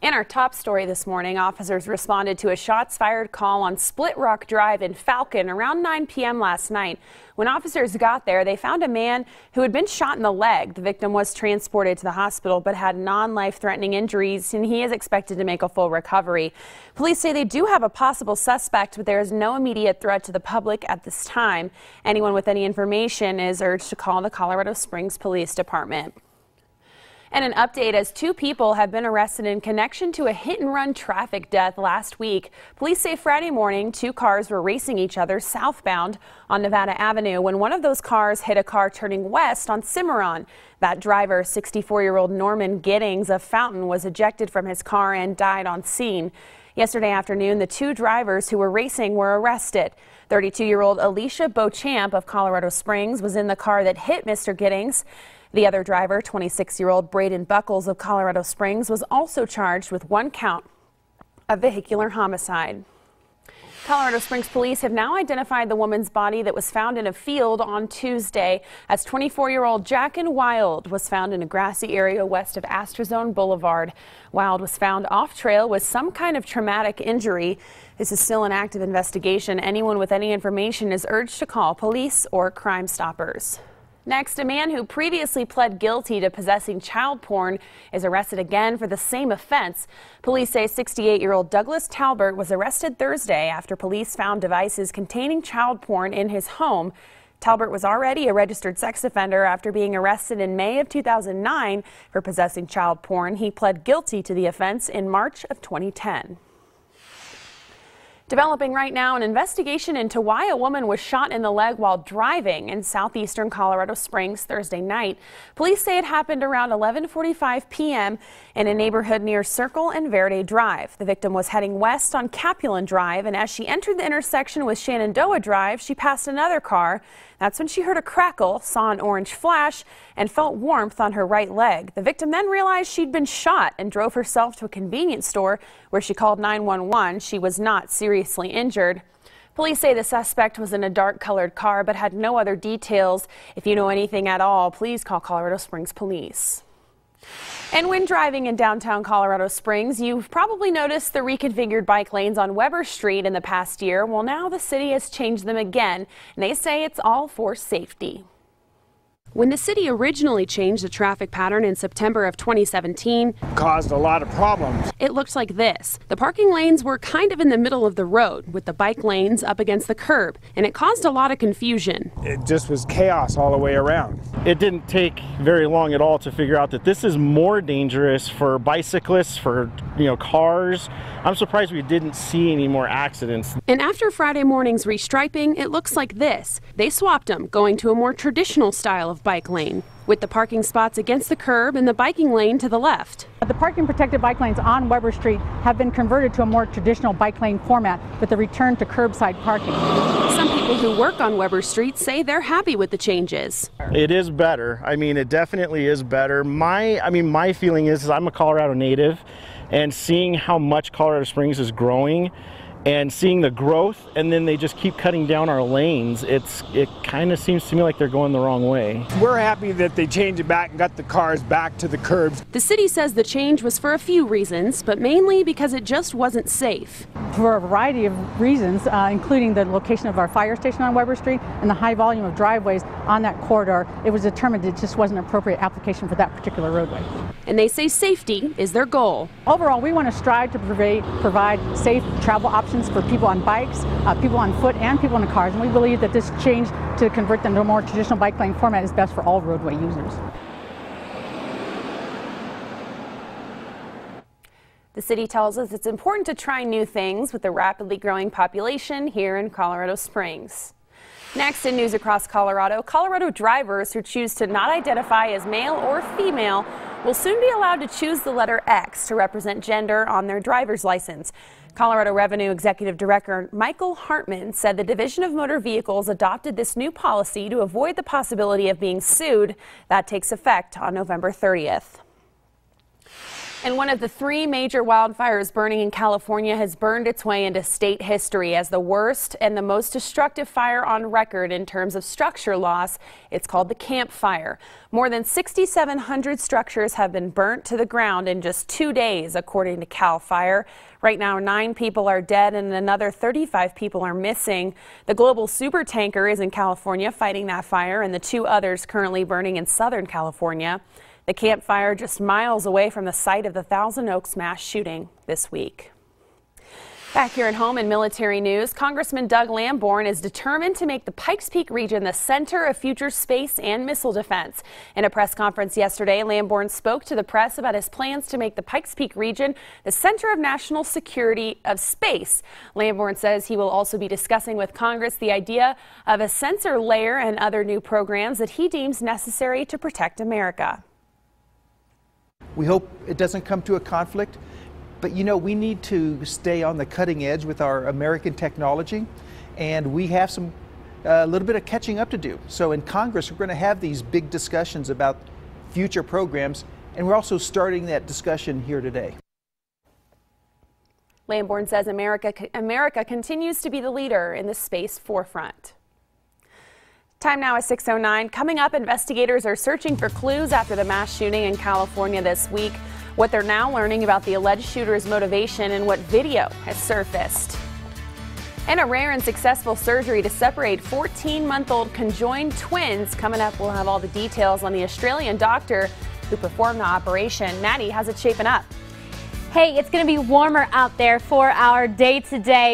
In our top story this morning, officers responded to a shots-fired call on Split Rock Drive in Falcon around 9 p.m. last night. When officers got there, they found a man who had been shot in the leg. The victim was transported to the hospital but had non-life-threatening injuries, and he is expected to make a full recovery. Police say they do have a possible suspect, but there is no immediate threat to the public at this time. Anyone with any information is urged to call the Colorado Springs Police Department. And an update, as 2 people have been arrested in connection to a hit-and-run traffic death last week. Police say Friday morning 2 cars were racing each other southbound on Nevada Avenue when one of those cars hit a car turning west on Cimarron. That driver, 64-year-old Norman Giddings of Fountain, was ejected from his car and died on scene. Yesterday afternoon, the 2 drivers who were racing were arrested. 32-year-old Alicia Beauchamp of Colorado Springs was in the car that hit Mr. Giddings. The other driver, 26-year-old Braden Buckles of Colorado Springs, was also charged with 1 count of vehicular homicide. Colorado Springs police have now identified the woman's body that was found in a field on Tuesday, as 24-year-old Jackin Wild was found in a grassy area west of Astrazone Boulevard. Wild was found off-trail with some kind of traumatic injury. This is still an active investigation. Anyone with any information is urged to call police or Crime Stoppers. Next, a man who previously pled guilty to possessing child porn is arrested again for the same offense. Police say 68-year-old Douglas Talbert was arrested Thursday after police found devices containing child porn in his home. Talbert was already a registered sex offender after being arrested in May of 2009 for possessing child porn. He pled guilty to the offense in March of 2010. Developing right now, an investigation into why a woman was shot in the leg while driving in southeastern Colorado Springs Thursday night. Police say it happened around 11:45 p.m. in a neighborhood near Circle and Verde Drive. The victim was heading west on Capulan Drive, and as she entered the intersection with Shenandoah Drive, she passed another car. That's when she heard a crackle, saw an orange flash, and felt warmth on her right leg. The victim then realized she'd been shot and drove herself to a convenience store where she called 911. She was not seriously injured. Police say the suspect was in a dark-colored car but had no other details. If you know anything at all, please call Colorado Springs Police. And when driving in downtown Colorado Springs, you've probably noticed the reconfigured bike lanes on Weber Street in the past year. Well, now the city has changed them again, and they say it's all for safety. When the city originally changed the traffic pattern in September of 2017, caused a lot of problems. It looked like this. The parking lanes were kind of in the middle of the road, with the bike lanes up against the curb, and it caused a lot of confusion. It just was chaos all the way around. It didn't take very long at all to figure out that this is more dangerous for bicyclists, for cars. I'm surprised we didn't see any more accidents. And after Friday morning's restriping, it looks like this. They swapped them, going to a more traditional style of bike lane, with the parking spots against the curb and the biking lane to the left. The parking protected bike lanes on Weber Street have been converted to a more traditional bike lane format with the return to curbside parking. Some people who work on Weber Street say they're happy with the changes. It is better. I mean, it definitely is better. My feeling is I'm a Colorado native, and seeing how much Colorado Springs is growing and seeing the growth, and then they just keep cutting down our lanes, it kind of seems to me like they're going the wrong way. We're happy that they changed it back and got the cars back to the curbs. The city says the change was for a few reasons, but mainly because it just wasn't safe. For a variety of reasons, including the location of our fire station on Weber Street and the high volume of driveways on that corridor, it was determined it just wasn't an appropriate application for that particular roadway. And they say safety is their goal. Overall, we want to strive to provide safe travel options for people on bikes, people on foot, and people in the cars. And we believe that this change to convert them to a more traditional bike lane format is best for all roadway users. The city tells us it's important to try new things with the rapidly growing population here in Colorado Springs. Next, in news across Colorado, Colorado drivers who choose to not identify as male or female will soon be allowed to choose the letter X to represent gender on their driver's license. Colorado Revenue Executive Director Michael Hartman said the Division of Motor Vehicles adopted this new policy to avoid the possibility of being sued. That takes effect on November 30th. And one of the 3 major wildfires burning in California has burned its way into state history as the worst and the most destructive fire on record in terms of structure loss. It's called the Camp Fire. More than 6,700 structures have been burnt to the ground in just 2 days, according to CAL FIRE. Right now, 9 people are dead and another 35 people are missing. The global supertanker is in California fighting that fire, and the 2 others currently burning in Southern California. The Camp Fire just miles away from the site of the Thousand Oaks mass shooting this week. Back here at home in military news, Congressman Doug Lamborn is determined to make the Pikes Peak region the center of future space and missile defense. In a press conference yesterday, Lamborn spoke to the press about his plans to make the Pikes Peak region the center of national security of space. Lamborn says he will also be discussing with Congress the idea of a sensor layer and other new programs that he deems necessary to protect America. We hope it doesn't come to a conflict, but we need to stay on the cutting edge with our American technology, and we have a little bit of catching up to do. So in Congress, we're going to have these big discussions about future programs, and we're also starting that discussion here today. Lamborn says America continues to be the leader in the space forefront. Time now is 6:09. Coming up, investigators are searching for clues after the mass shooting in California this week, what they're now learning about the alleged shooter's motivation, and what video has surfaced. And a rare and successful surgery to separate 14-month-old conjoined twins. Coming up, we'll have all the details on the Australian doctor who performed the operation. Maddie, how's it shaping up? Hey, it's going to be warmer out there for our day today.